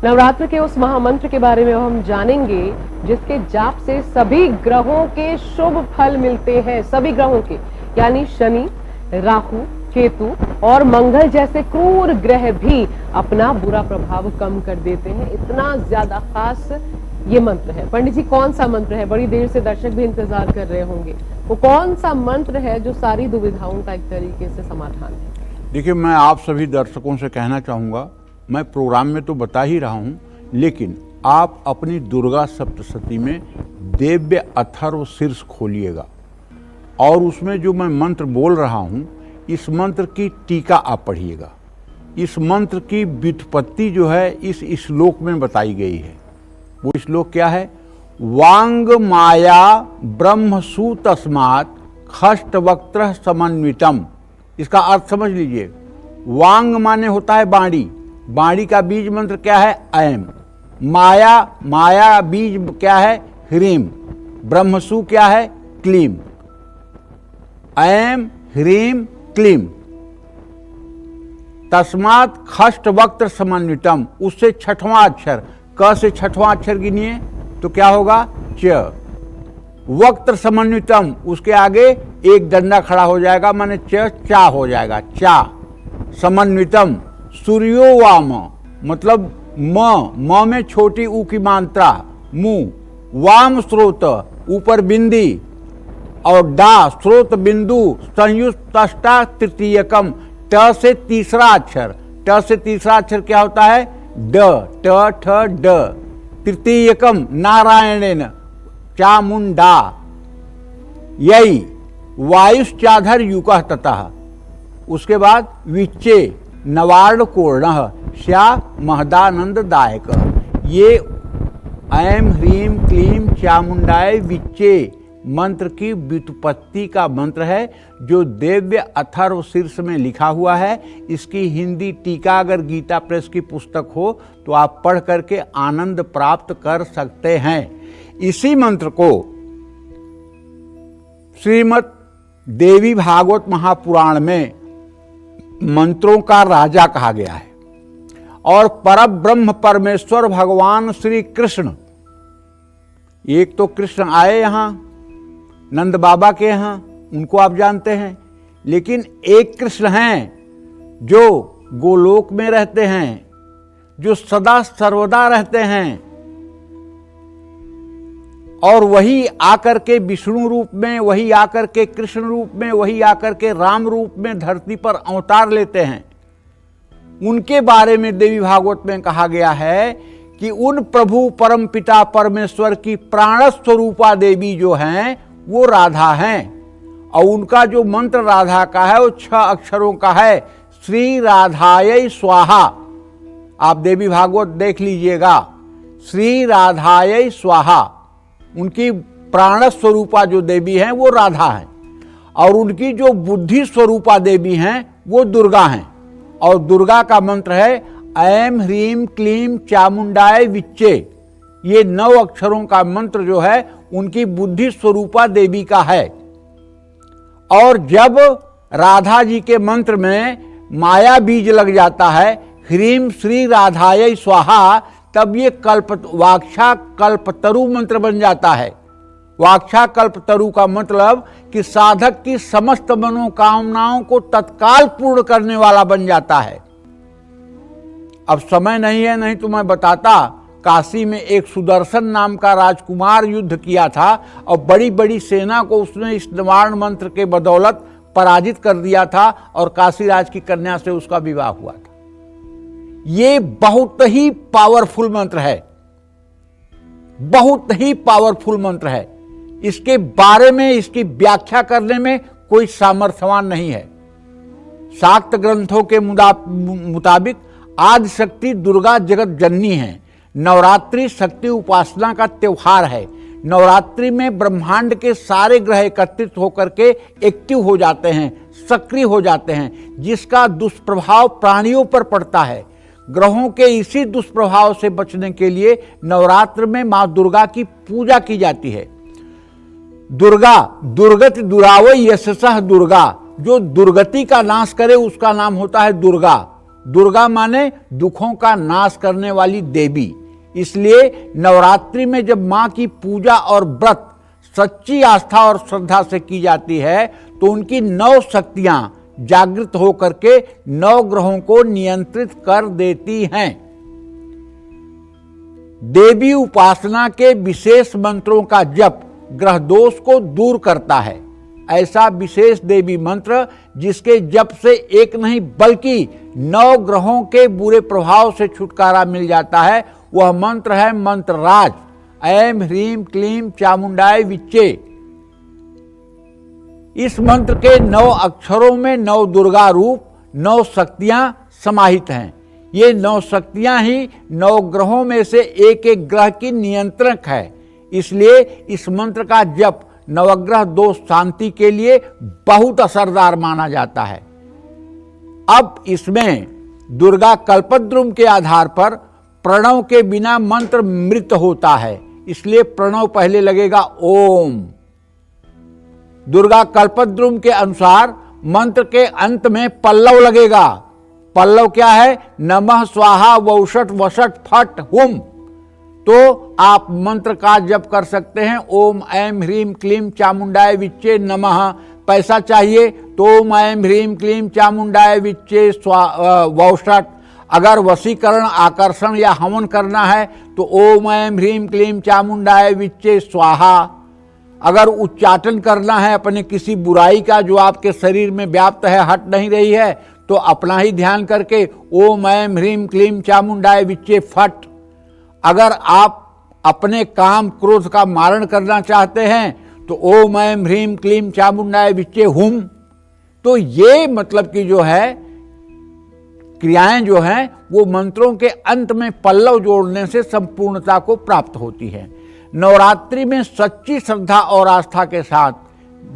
नवरात्र के उस महामंत्र के बारे में हम जानेंगे जिसके जाप से सभी ग्रहों के शुभ फल मिलते हैं। सभी ग्रहों के यानी शनि, राहु, केतु और मंगल जैसे क्रूर ग्रह भी अपना बुरा प्रभाव कम कर देते हैं। इतना ज्यादा खास ये मंत्र है। पंडित जी, कौन सा मंत्र है? बड़ी देर से दर्शक भी इंतजार कर रहे होंगे। वो कौन सा मंत्र है जो सारी दुविधाओं का एक तरीके से समाधान है? देखिए, मैं आप सभी दर्शकों से कहना चाहूँगा, मैं प्रोग्राम में तो बता ही रहा हूँ, लेकिन आप अपनी दुर्गा सप्तशती में दिव्य अथर्व शीर्ष खोलिएगा और उसमें जो मैं मंत्र बोल रहा हूँ, इस मंत्र की टीका आप पढ़िएगा। इस मंत्र की व्युत्पत्ति जो है इस श्लोक में बताई गई है। वो श्लोक क्या है? वांग माया ब्रह्मसु तस्मात् खष्ट वक्त्र समन्वितम। इसका अर्थ समझ लीजिए। वांग माने होता है बाणी, बाणी का बीज मंत्र क्या है? ऐम। माया, माया बीज क्या है? ह्रीम। ब्रह्मसु क्या है? क्लीम। ऐम ह्रीम क्लीम। तस्मात् खष्ट वक्त्र समन्वितम, उससे छठवां अक्षर, क से छठवां अक्षर गिनिए तो क्या होगा? च। वक्त्र समन्वितम, उसके आगे एक डंडा खड़ा हो जाएगा, माने चा हो जाएगा, चा। समन्वितम, सूर्यो वाम, मतलब म में छोटी ऊ की मात्रा, मुंह। वाम स्रोत, ऊपर बिंदी, और डा स्रोत बिंदु, संयुक्त तष्टा तृतीयकम। ट से तीसरा अक्षर, ट से तीसरा अक्षर क्या होता है? ड। ट ठ ड। तृतीयकम नारायणेन, चामुंडा। यही वायुश्चाधर युकः ततः। उसके बाद विच्चे नवार्ण कोर्ण श्या महदानंददायक। ये ऐम ह्रीम क्लीम चामुंडाय विच्चे मंत्र की व्युत्पत्ति का मंत्र है, जो दिव्य अथर्व शीर्ष में लिखा हुआ है। इसकी हिंदी टीका अगर गीता प्रेस की पुस्तक हो तो आप पढ़ करके आनंद प्राप्त कर सकते हैं। इसी मंत्र को श्रीमद् देवी भागवत महापुराण में मंत्रों का राजा कहा गया है। और परब्रह्म परमेश्वर भगवान श्री कृष्ण, एक तो कृष्ण आए यहां नंद बाबा के यहाँ, उनको आप जानते हैं, लेकिन एक कृष्ण हैं जो गोलोक में रहते हैं, जो सदा सर्वदा रहते हैं, और वही आकर के विष्णु रूप में, वही आकर के कृष्ण रूप में, वही आकर के राम रूप में धरती पर अवतार लेते हैं। उनके बारे में देवी भागवत में कहा गया है कि उन प्रभु परमपिता परमेश्वर की प्राण स्वरूपा देवी जो हैं वो राधा हैं। और उनका जो मंत्र राधा का है वो 6 अक्षरों का है, श्री राधायै स्वाहा। आप देवी भागवत देख लीजिएगा, श्री राधायै स्वाहा। उनकी प्राण स्वरूपा जो देवी हैं वो राधा हैं, और उनकी जो बुद्धि स्वरूपा देवी हैं वो दुर्गा हैं। और दुर्गा का मंत्र है ऐम ह्रीम क्लीम चामुंडाय विच्चे। ये 9 अक्षरों का मंत्र जो है उनकी बुद्धि स्वरूपा देवी का है। और जब राधा जी के मंत्र में माया बीज लग जाता है, ह्रीम श्री राधायै स्वाहा, तब ये वाक्षा कल्पतरु मंत्र बन जाता है। वाक्षा कल्पतरु का मतलब कि साधक की समस्त मनोकामनाओं को तत्काल पूर्ण करने वाला बन जाता है। अब समय नहीं है, नहीं तो मैं बताता। काशी में एक सुदर्शन नाम का राजकुमार युद्ध किया था और बड़ी बड़ी सेना को उसने इस निवारण मंत्र के बदौलत पराजित कर दिया था, और काशी राज की कन्या से उसका विवाह हुआ था। ये बहुत ही पावरफुल मंत्र है, बहुत ही पावरफुल मंत्र है। इसके बारे में, इसकी व्याख्या करने में कोई सामर्थ्यवान नहीं है। शाक्त ग्रंथों के मुताबिक आदि शक्ति दुर्गा जगत जननी है। नवरात्रि शक्ति उपासना का त्योहार है। नवरात्रि में ब्रह्मांड के सारे ग्रह एकत्रित होकर के एक्टिव हो जाते हैं, सक्रिय हो जाते हैं, जिसका दुष्प्रभाव प्राणियों पर पड़ता है। ग्रहों के इसी दुष्प्रभाव से बचने के लिए नवरात्र में मां दुर्गा की पूजा की जाती है। दुर्गा दुर्गति दुरावय यशसः दुर्गा, जो दुर्गति का नाश करे उसका नाम होता है दुर्गा। दुर्गा माने दुखों का नाश करने वाली देवी। इसलिए नवरात्रि में जब मां की पूजा और व्रत सच्ची आस्था और श्रद्धा से की जाती है तो उनकी 9 शक्तियां जागृत होकर के 9 ग्रहों को नियंत्रित कर देती हैं। देवी उपासना के विशेष मंत्रों का जप ग्रह दोष को दूर करता है। ऐसा विशेष देवी मंत्र जिसके जप से एक नहीं बल्कि 9 ग्रहों के बुरे प्रभाव से छुटकारा मिल जाता है, वह मंत्र है मंत्रराज। ऐं ह्रीं क्लीं चामुंडाय विच्चे। इस मंत्र के 9 अक्षरों में 9 दुर्गा रूप, 9 शक्तियां समाहित हैं। ये 9 शक्तियां ही 9 ग्रहों में से एक एक ग्रह की नियंत्रक है। इसलिए इस मंत्र का जप नवग्रह दोष शांति के लिए बहुत असरदार माना जाता है। अब इसमें दुर्गा कल्पद्रुम के आधार पर प्रणव के बिना मंत्र मृत होता है, इसलिए प्रणव पहले लगेगा ओम। दुर्गा कल्पद्रुम के अनुसार मंत्र के अंत में पल्लव लगेगा। पल्लव क्या है? नमः स्वाहा वौषट वषट फट हुम। तो आप मंत्र का जप कर सकते हैं ओम ऐं ह्रीं क्लीं चामुंडाय विच्चे नमः। पैसा चाहिए तो ओम ऐं ह्रीं क्लीं चामुंडाय विच्चे वौषट। अगर वशीकरण आकर्षण या हवन करना है तो ओम ऐं ह्रीं क्लीं चामुंडाय विच्चे स्वाहा। अगर उच्चाटन करना है अपने किसी बुराई का जो आपके शरीर में व्याप्त है, हट नहीं रही है, तो अपना ही ध्यान करके ओम ऐं ह्रीं क्लीं चामुंडाय विच्चे फट। अगर आप अपने काम क्रोध का मारण करना चाहते हैं तो ओम ऐं ह्रीं क्लीं चामुंडाय विच्चे हुम। तो ये मतलब कि जो है क्रियाएं जो हैं वो मंत्रों के अंत में पल्लव जोड़ने से संपूर्णता को प्राप्त होती है। नवरात्रि में सच्ची श्रद्धा और आस्था के साथ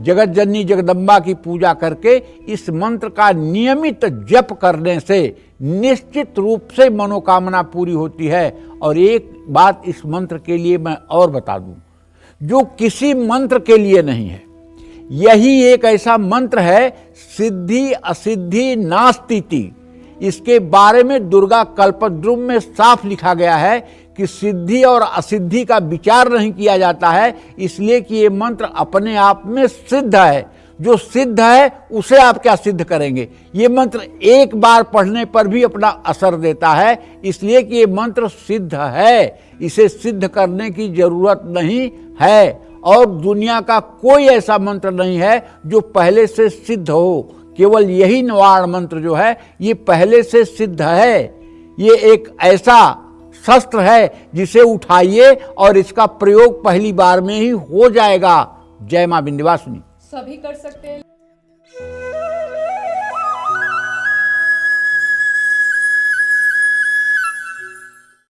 जगत जननी जगदम्बा की पूजा करके इस मंत्र का नियमित जप करने से निश्चित रूप से मनोकामना पूरी होती है। और एक बात इस मंत्र के लिए मैं और बता दूं, जो किसी मंत्र के लिए नहीं है, यही एक ऐसा मंत्र है सिद्धि असिद्धि नास्तीति। इसके बारे में दुर्गा कल्पद्रुम में साफ लिखा गया है कि सिद्धि और असिद्धि का विचार नहीं किया जाता है, इसलिए कि ये मंत्र अपने आप में सिद्ध है। जो सिद्ध है उसे आप क्या सिद्ध करेंगे? ये मंत्र एक बार पढ़ने पर भी अपना असर देता है, इसलिए कि ये मंत्र सिद्ध है। इसे सिद्ध करने की जरूरत नहीं है और दुनिया का कोई ऐसा मंत्र नहीं है जो पहले से सिद्ध हो। केवल यही निवारण मंत्र जो है ये पहले से सिद्ध है। ये एक ऐसा शस्त्र है जिसे उठाइए और इसका प्रयोग पहली बार में ही हो जाएगा। जय मां विंध्यवासिनी। सभी कर सकते हैं।